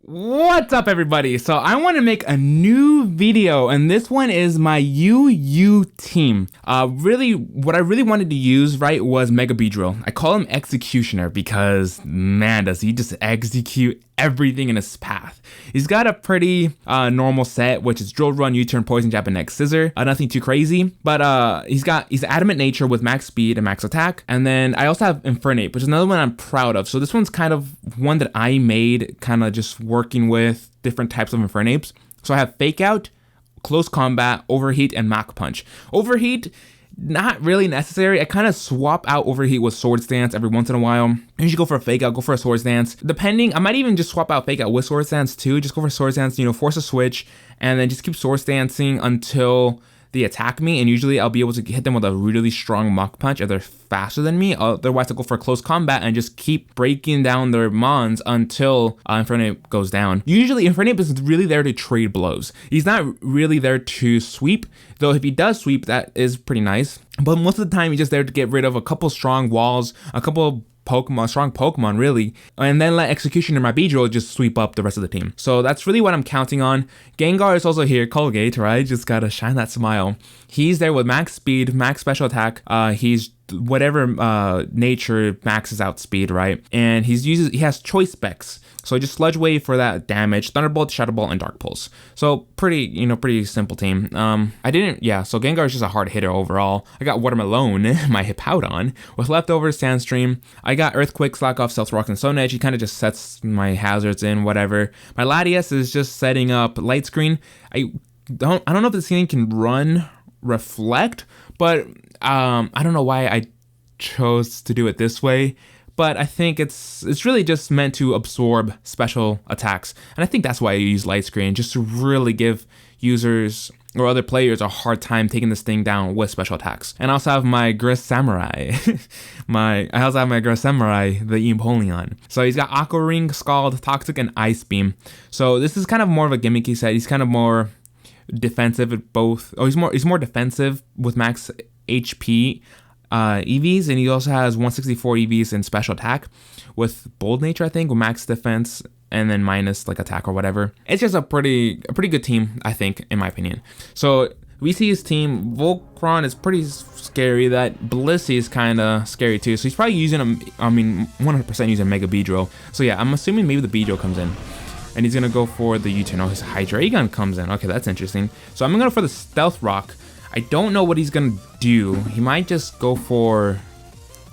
What's up, everybody? So I want to make a new video, and this one is my UU team. Really, what I really wanted to use, right, was Mega Brittle. I call him Executioner because, man, does he just execute everything in his path. He's got a pretty normal set, which is Drill, Run, U-Turn, Poison Jab, and Next Scissor. Nothing too crazy, but he's Adamant Nature with max speed and max attack. And then I also have Infernape, which is another one I'm proud of. So this one's kind of one that I made, kind of just working with different types of Infernapes. So I have Fake Out, Close Combat, Overheat, and Mach Punch. Overheat, not really necessary. I kind of swap out Overheat with Sword Stance every once in a while. I usually go for a Fake Out, go for a Sword Stance. Depending, I might even just swap out Fake Out with Sword Stance too. Just go for Sword Stance, force a switch, and then just keep Sword Stancing until they attack me, and usually I'll be able to hit them with a really strong Mach Punch if they're faster than me. Otherwise, I'll go for a Close Combat and just keep breaking down their mons until Infernape goes down. Usually, Infernape is really there to trade blows. He's not really there to sweep, though if he does sweep, that is pretty nice. But most of the time, he's just there to get rid of a couple strong walls, a couple strong Pokemon really, and then let Executioner, my Brittle, just sweep up the rest of the team. So that's really what I'm counting on. Gengar is also here, Colgate, right? Just gotta shine that smile. He's there with max speed, max special attack. He's whatever nature maxes out speed, right? And he has choice specs. So just Sludge Wave for that damage, Thunderbolt, Shadow Ball, and Dark Pulse. So pretty simple team. So Gengar is just a hard hitter overall. I got Watermelon, my Hippowdon, with leftovers, Sandstream. I got Earthquake, Slack Off, Stealth Rock, and Stone Edge. He kind of just sets my hazards in, whatever. My Latias is just setting up Light Screen. I don't know if this thing can run Reflect, but I don't know why I chose to do it this way. But I think it's really just meant to absorb special attacks. And I think that's why I use Light Screen, just to really give users or other players a hard time taking this thing down with special attacks. And I also have my Gris Samurai. I also have my Gris Samurai, the Empoleon. So he's got Aqua Ring, Scald, Toxic, and Ice Beam. So this is kind of more of a gimmicky set. He's kind of more defensive at both. He's more defensive with max HP EVs, and he also has 164 EVs in special attack with Bold Nature, I think, with max defense and then minus like attack or whatever. It's just a pretty good team, I think, in my opinion. So we see his team. Voltron is pretty scary. That Blissey is kind of scary too. So he's probably using 100% using Mega Brittle. So yeah, I'm assuming maybe the Brittle comes in. And he's gonna go for the U-turn. Oh, his Hydreigon comes in. Okay, that's interesting. So I'm gonna go for the Stealth Rock. I don't know what he's gonna do. He might just go for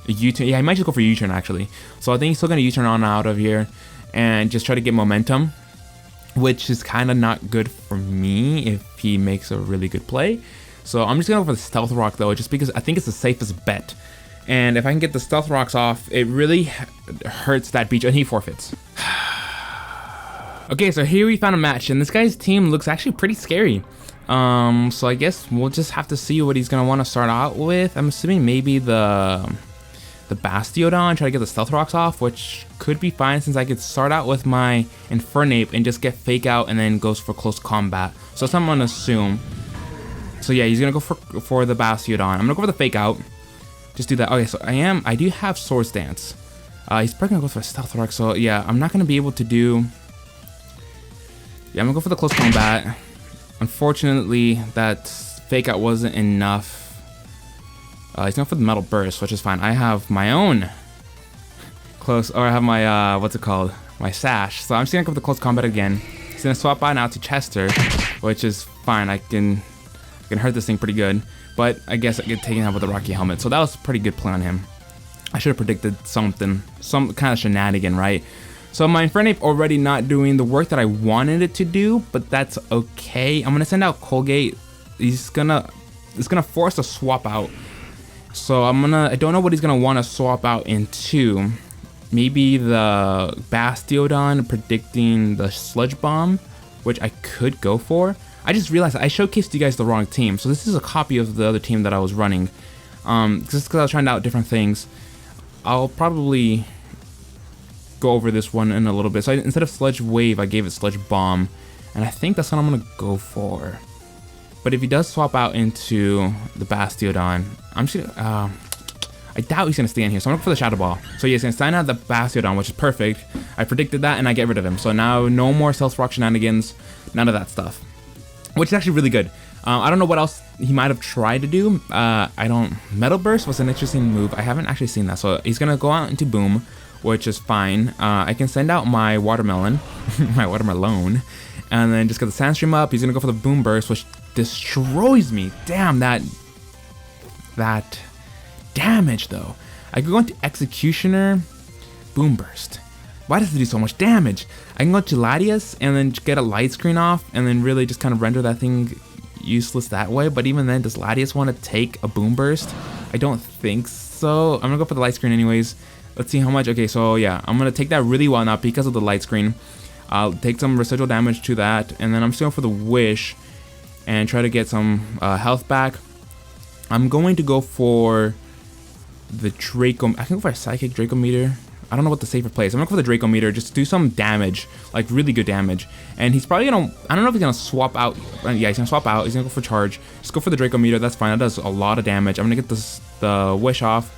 a U-turn. Yeah, he might just go for a U-turn actually. So I think he's still gonna U-turn on out of here and just try to get momentum, which is kind of not good for me if he makes a really good play. So I'm just gonna go for the Stealth Rock though, just because I think it's the safest bet. And if I can get the Stealth Rocks off, it really hurts that Brittle, and he forfeits. Okay, so here we found a match, and this guy's team looks actually pretty scary. So I guess we'll just have to see what he's gonna want to start out with. I'm assuming maybe the Bastiodon, try to get the Stealth Rocks off, which could be fine since I could start out with my Infernape and just get Fake Out and then goes for Close Combat. So that's what I'm gonna assume. So yeah, he's gonna go for the Bastiodon. I'm gonna go for the Fake Out. Just do that. Okay, so I do have Sword Stance. He's probably gonna go for a Stealth Rock. So yeah, I'm not gonna be able to do. Yeah, I'm gonna go for the Close Combat. Unfortunately, that Fake Out wasn't enough. He's going for the Metal Burst, which is fine. I have my own I have my, what's it called? My Sash. So I'm just gonna go for the Close Combat again. He's gonna swap out now to Chester, which is fine. I can hurt this thing pretty good. But I guess I get taken out with the Rocky Helmet. So that was a pretty good play on him. I should have predicted some kind of shenanigan, right? So my Infernape already not doing the work that I wanted it to do, but that's okay. I'm gonna send out Colgate. It's gonna force a swap out. So I don't know what he's gonna want to swap out into. Maybe the Bastiodon, predicting the Sludge Bomb, which I could go for. I just realized I showcased you guys the wrong team. So this is a copy of the other team that I was running. Just because I was trying out different things. I'll probably go over this one in a little bit. So instead of Sludge Wave, I gave it Sludge Bomb, and I think that's what I'm gonna go for. But if he does swap out into the Bastiodon, I'm just gonna, I doubt he's gonna stay in here, so I'm gonna go for the Shadow Ball. So yeah, he's gonna sign out the Bastiodon, which is perfect. I predicted that, and I get rid of him. So now no more Stealth Rock shenanigans, none of that stuff, which is actually really good. I don't know what else he might have tried to do. Metal Burst was an interesting move. I haven't actually seen that. So he's gonna go out into Boom, which is fine. I can send out my Watermelon, my Watermelon, and then just get the Sandstream up. He's gonna go for the Boom Burst, which destroys me. Damn, that damage though. I could go into Executioner, Boom Burst. Why does it do so much damage? I can go to Latias and then get a light screen off and then really just kind of render that thing useless that way. But even then, does Latias want to take a Boom Burst? I don't think so. I'm gonna go for the light screen anyways. Let's see how much. Okay, so yeah, I'm gonna take that really well now because of the light screen. I'll take some residual damage to that, and then I'm just going for the Wish and try to get some health back. I'm going to go for the Draco. I can go for a Psychic Draco Meter. I don't know what the safer play is. I'm gonna go for the Draco Meter, just do some damage, like really good damage. And he's probably gonna, I don't know if he's gonna swap out. Yeah, he's gonna swap out. He's gonna go for Charge. Just go for the Draco Meter. That's fine. That does a lot of damage. I'm gonna get the Wish off,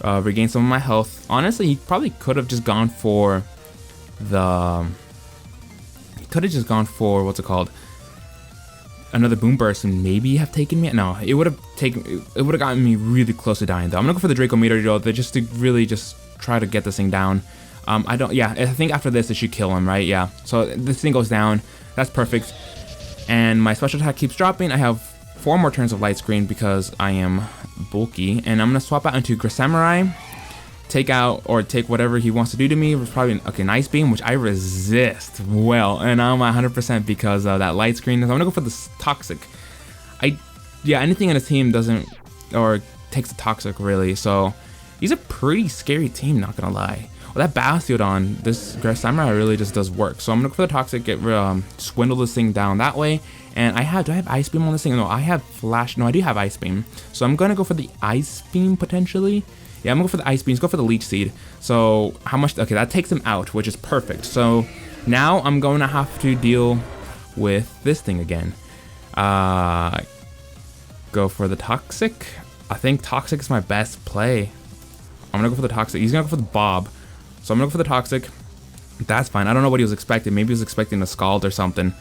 regain some of my health. Honestly, he probably could have just gone for the. He could have just gone for what's it called? Another Boom Burst and maybe have taken me. No, it would have gotten me really close to dying though. I'm gonna go for the Draco Meter though, just to really just try to get this thing down. I think after this it should kill him, right? Yeah. So this thing goes down. That's perfect. And my special attack keeps dropping. I have 4 more turns of light screen because I am bulky, and I'm gonna swap out into Samurai. Take whatever he wants to do to me. It's probably an Ice Beam, which I resist well, and I'm 100% because of that light screen. So I'm gonna go for this Toxic. Anything in his team doesn't or takes a Toxic really. So he's a pretty scary team, not gonna lie. Well, that Bastiodon, this Samurai really just does work. So I'm gonna go for the Toxic, swindle this thing down that way. And do I have Ice Beam on this thing? No, I have Flash. No, I do have Ice Beam. So I'm gonna go for the Ice Beam potentially. Yeah, I'm gonna go for the Ice Beams, go for the Leech Seed. So how much? Okay, that takes him out, which is perfect. So now I'm going to have to deal with this thing again. Go for the Toxic. I think Toxic is my best play. I'm gonna go for the Toxic. He's gonna go for the Bob. So I'm gonna go for the Toxic. That's fine. I don't know what he was expecting. Maybe he was expecting a Scald or something.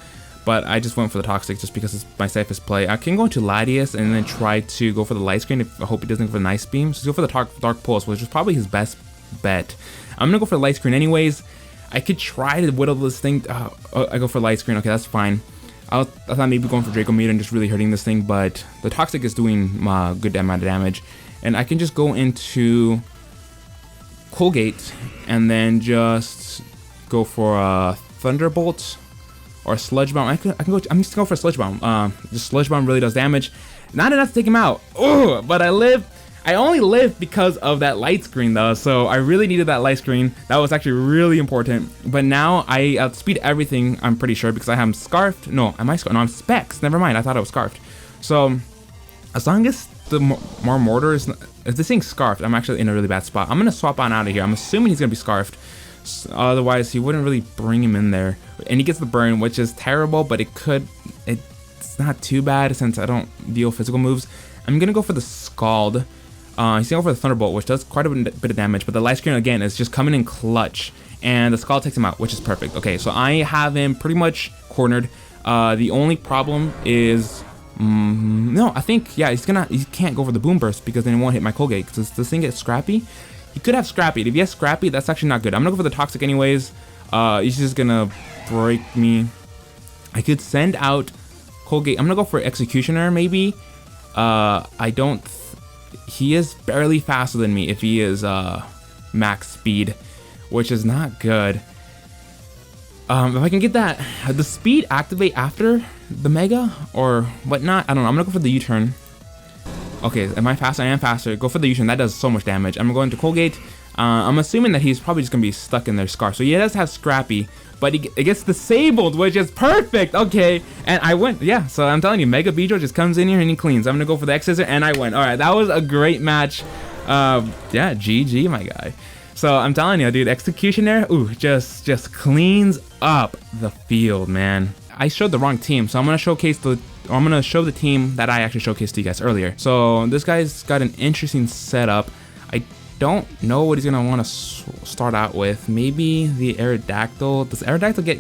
But I just went for the Toxic just because it's my safest play. I can go into Latias and then try to go for the Light Screen. I hope he doesn't go for the Nice Beam. So go for the Dark Pulse, which is probably his best bet. I'm going to go for the Light Screen anyways. I could try to whittle this thing. I go for Light Screen. Okay, that's fine. I thought maybe going for Draco Meter and just really hurting this thing. But the Toxic is doing a good amount of damage. And I can just go into Colgate and then just go for a Thunderbolt. Or Sludge Bomb. I'm just gonna go for a Sludge Bomb. The Sludge Bomb really does damage. Not enough to take him out. Oh, but I only live because of that light screen though. So I really needed that light screen. That was actually really important. But now I outspeed everything, I'm pretty sure, because I am Scarfed. No, am I Scarfed? No, I'm Specs. Never mind. I thought I was Scarfed. So as long as the more Mortar is, if this thing's Scarfed, I'm actually in a really bad spot. I'm gonna swap on out of here. I'm assuming he's gonna be Scarfed. Otherwise he wouldn't really bring him in there, and he gets the burn, which is terrible, but it's not too bad since I don't deal physical moves. I'm gonna go for the Scald. He's gonna go for the Thunderbolt, which does quite a bit of damage, but the light screen again is just coming in clutch, and the Scald takes him out, which is perfect. Okay, so I have him pretty much cornered. The only problem is no, I think yeah, he can't go for the Boom Burst because then it won't hit my Colgate because this thing gets Scrappy. He could have Scrappy. If he has Scrappy, that's actually not good. I'm gonna go for the Toxic anyways. He's just gonna break me. I could send out Colgate. I'm gonna go for Executioner maybe. He is barely faster than me if he is max speed, which is not good. If I can get that, the speed activate after the Mega or whatnot, I don't know. I'm gonna go for the U-turn. Okay, am I faster? I am faster. Go for the U-turn. That does so much damage. I'm going to Colgate. I'm assuming that he's probably just going to be stuck in their Scarf. So he does have Scrappy, but it gets disabled, which is perfect. Okay, and I went. Yeah, so I'm telling you, Mega Beedrill just comes in here and he cleans. I'm going to go for the X-Scissor, and I win. All right, that was a great match. Yeah, GG, my guy. So I'm telling you, dude, Executioner, ooh, just cleans up the field, man. I showed the wrong team, so I'm going to show the team that I actually showcased to you guys earlier. So this guy's got an interesting setup. I don't know what he's gonna want to start out with. Maybe the Aerodactyl. Does Aerodactyl get,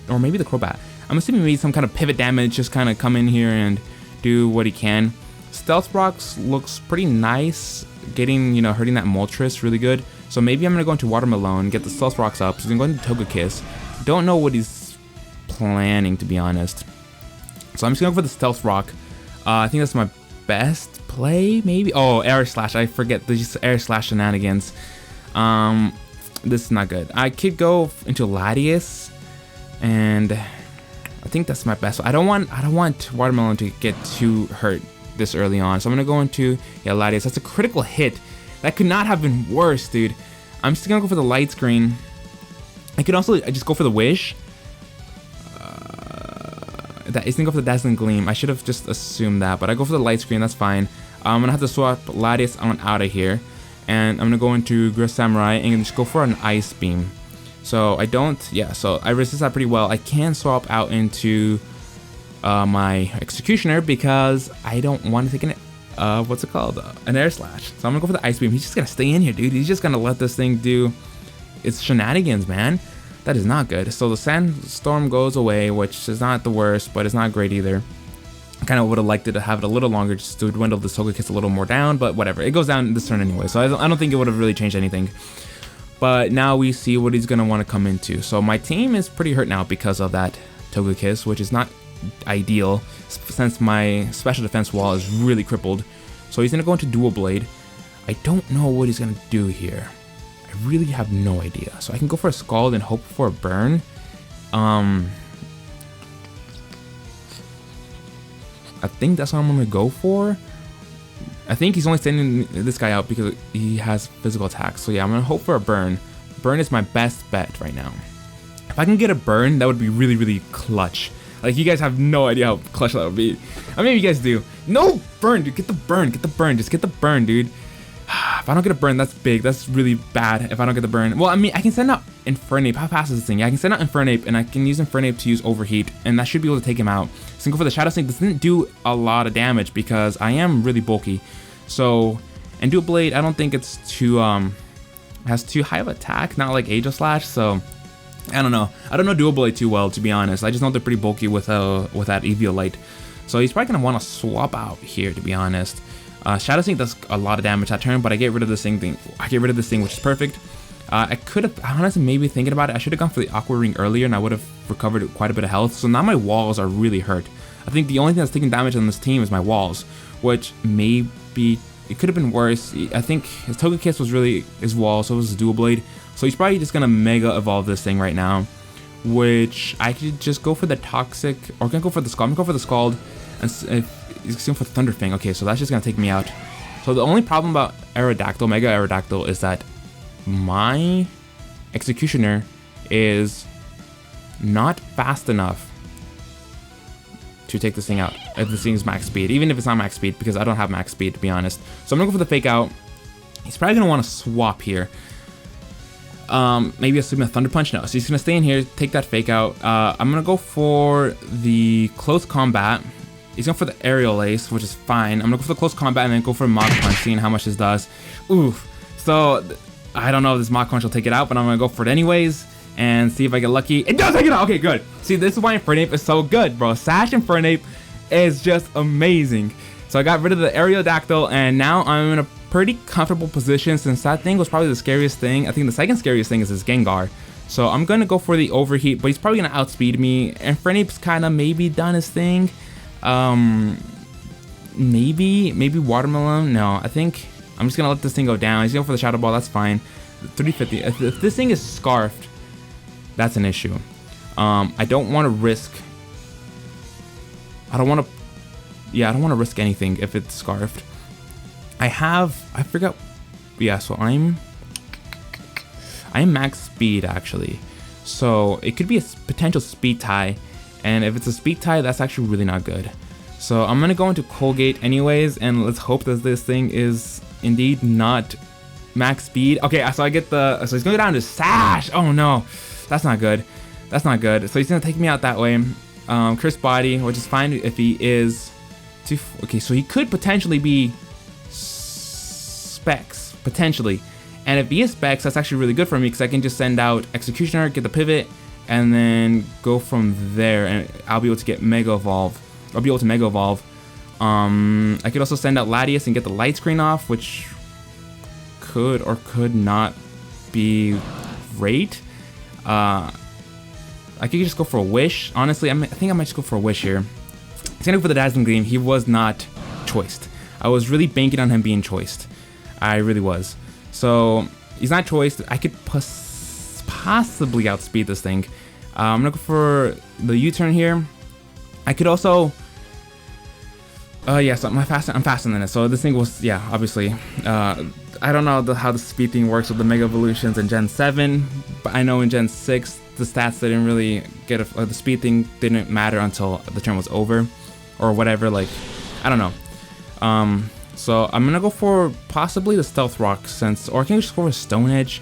or maybe the Crobat? I'm assuming maybe some kind of pivot damage, just kind of come in here and do what he can. Stealth Rocks looks pretty nice, getting, you know, hurting that Moltres really good. So maybe I'm gonna go into Watermelon, get the Stealth Rocks up. So he's gonna go into Togekiss. Don't know what he's planning, to be honest. So I'm just gonna go for the Stealth Rock. I think that's my best play, maybe. Oh, Air Slash. I forget. There's just Air Slash shenanigans. This is not good. I could go into Latias, and I think that's my best. I don't want Watermelon to get too hurt this early on. So I'm gonna go into Latias. That's a critical hit. That could not have been worse, dude. I'm just gonna go for the Light Screen. I could also just go for the Wish. That is gonna go for the Dazzling Gleam. I should have just assumed that, but I go for the Light Screen. That's fine. I'm gonna have to swap Latias on out of here, and I'm gonna go into Gris Samurai and just go for an Ice Beam. So I don't, yeah. So I resist that pretty well. I can swap out into my Executioner because I don't want to take an what's it called? An Air Slash. So I'm gonna go for the Ice Beam. He's just gonna stay in here, dude. He's just gonna let this thing do its shenanigans, man. That is not good. So the Sandstorm goes away, which is not the worst, but it's not great either. I kind of would have liked it to have it a little longer just to dwindle the Togekiss a little more down, but whatever. It goes down this turn anyway, so I don't think it would have really changed anything. But now we see what he's going to want to come into. So my team is pretty hurt now because of that Togekiss, which is not ideal since my special defense wall is really crippled. So he's going to go into Dual Blade. I don't know what he's going to do here. I really have no idea. So I can go for a Scald and hope for a burn. I think that's what I'm gonna go for. I think he's only sending this guy out because he has physical attacks. So yeah, I'm gonna hope for a burn. Burn is my best bet right now. If I can get a burn, that would be really, really clutch. Like, you guys have no idea how clutch that would be. I mean, you guys do. No burn, dude. Get the burn. Get the burn. Just get the burn, dude. If I don't get a burn, that's big. That's really bad if I don't get the burn. Well, I mean, I can send out Infernape. How fast is this thing? Yeah, I can send out Infernape, and I can use Infernape to use Overheat, and that should be able to take him out. So I can go for the Shadow Sneak. This didn't do a lot of damage because I am really bulky. So, and Dual Blade, I don't think it's too, has too high of attack, not like Aegis Slash, so I don't know. I don't know Dual Blade too well, to be honest. I just know they're pretty bulky with that Eviolite. So he's probably gonna want to swap out here, to be honest. Shadow Sneak does a lot of damage that turn, but I get rid of this thing. Which is perfect. I could have, honestly, maybe thinking about it, I should have gone for the Aqua Ring earlier, and I would have recovered quite a bit of health. So now my walls are really hurt. I think the only thing that's taking damage on this team is my walls, which maybe it could have been worse. I think his Togekiss was really his wall, so was his Dual Blade. So he's probably just gonna Mega Evolve this thing right now, which I could just go for the Toxic, or can I go for the Scald? I'm gonna go for the Scald, and if he's going for Thunderfang. Okay, so that's just gonna take me out. So the only problem about Aerodactyl, Mega Aerodactyl, is that my Executioner is not fast enough to take this thing out if this thing's max speed, even if it's not max speed, because I don't have max speed, to be honest. So I'm gonna go for the Fake Out. He's probably gonna want to swap here. Maybe a Thunder Punch. No, so he's gonna stay in here, take that Fake Out. I'm gonna go for the Close Combat. He's going for the Aerial Ace, which is fine. I'm gonna go for the Close Combat and then go for Mach Punch, seeing how much this does. Oof. So I don't know if this Mach Punch will take it out, but I'm gonna go for it anyways and see if I get lucky. It does take it out. Okay, good. See, this is why Infernape is so good, bro. Sash Infernape is just amazing. So I got rid of the Aerodactyl, and now I'm in a pretty comfortable position since that thing was probably the scariest thing. I think the second scariest thing is this Gengar. So I'm gonna go for the Overheat, but he's probably gonna outspeed me. Infernape's kind of maybe done his thing. Maybe Watermelon. No, I think I'm just gonna let this thing go down. He's going for the Shadow Ball. That's fine. 350. If this thing is Scarfed, that's an issue. I don't want to risk. I don't want to risk anything if it's Scarfed. I forgot. Yeah, so I'm max speed actually. So it could be a potential speed tie. And if it's a speed tie, that's actually really not good. So I'm gonna go into Colgate anyways, and let's hope that this thing is indeed not max speed. Okay, so I get so he's gonna go down to Sash. Oh no, that's not good. That's not good. So he's gonna take me out that way. Curse Body, which is fine if he is. Okay, so he could potentially be Specs. potentially. And if he specs, that's actually really good for me because I can just send out Executioner, get the pivot, and then go from there, and I'll be able to get Mega Evolve. I'll be able to Mega Evolve. I could also send out Latias and get the light screen off, which could or could not be great. I could just go for a Wish. Honestly, I think I might just go for a Wish here. He's gonna go for the Dazzling Gleam. He was not choiced. I was really banking on him being choiced. I really was. So he's not choiced. I could possibly outspeed this thing. I'm gonna go for the U-turn here. I could also, yeah. So I'm faster than it. So this thing was, yeah, obviously. I don't know how the speed thing works with the Mega Evolutions in Gen 7, but I know in Gen 6 the stats didn't really get the speed thing didn't matter until the turn was over, or whatever. Like, I don't know. So I'm gonna go for possibly the Stealth Rock or can we just go for Stone Edge?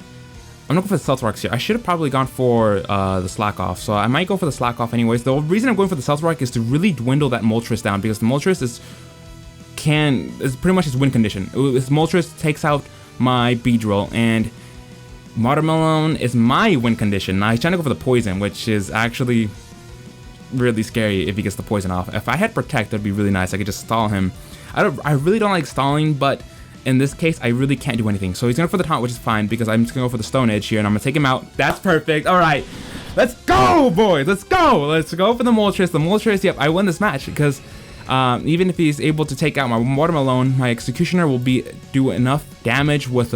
I'm gonna go for the Stealth Rocks here. I should have probably gone for the Slack Off, so I might go for the Slack Off anyways. The reason I'm going for the Stealth Rock is to really dwindle that Moltres down, because the Moltres is pretty much his win condition. This Moltres takes out my Beedrill, and Watermelon is my win condition. Now he's trying to go for the Poison, which is actually really scary if he gets the Poison off. If I had Protect, that'd be really nice. I could just stall him. I really don't like stalling, but in this case, I really can't do anything. So he's going for the taunt, which is fine, because I'm just going to go for the Stone Edge here, and I'm going to take him out. That's perfect. All right. Let's go, boys. Let's go. Let's go for the Moltres. The Moltres, yep, I won this match, because even if he's able to take out my Watermelon, my Executioner will do enough damage with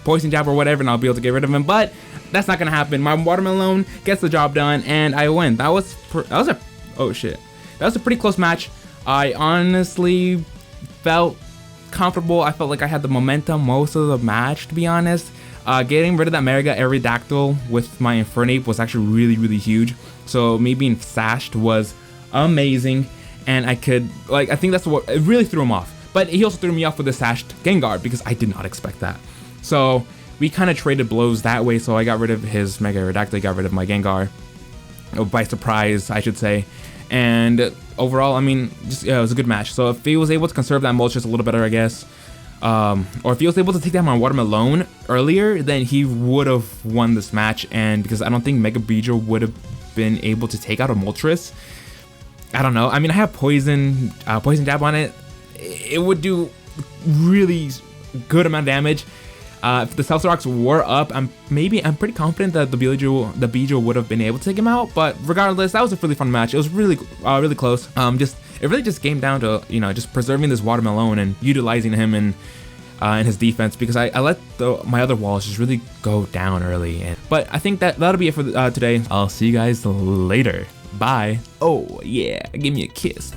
Poison Jab or whatever, and I'll be able to get rid of him. But that's not going to happen. My Watermelon gets the job done, and I win. That was a pretty close match. I honestly felt comfortable. I felt like I had the momentum most of the match, to be honest. Getting rid of that Mega Aerodactyl with my Infernape was actually really, really huge. So me being sashed was amazing, and I think that's what it really threw him off. But he also threw me off with the sashed Gengar, because I did not expect that. So we kind of traded blows that way. So I got rid of his Mega Aerodactyl, got rid of my Gengar, by surprise, I should say. And overall, I mean, it was a good match. So if he was able to conserve that Moltres a little better, I guess, or if he was able to take down my Watermelon earlier, then he would have won this match. And because I don't think Mega Beedrill would have been able to take out a Moltres. I don't know. I mean, I have Poison Jab on it. It would do really good amount of damage. If the Stealth Rocks were up, I'm pretty confident that the Beedrill would have been able to take him out. But regardless, that was a really fun match. It was really close. It really just came down to, just preserving this Watermelon and utilizing him in his defense, because I let my other walls just really go down early. But I think that'll be it for today. I'll see you guys later. Bye. Oh yeah, give me a kiss.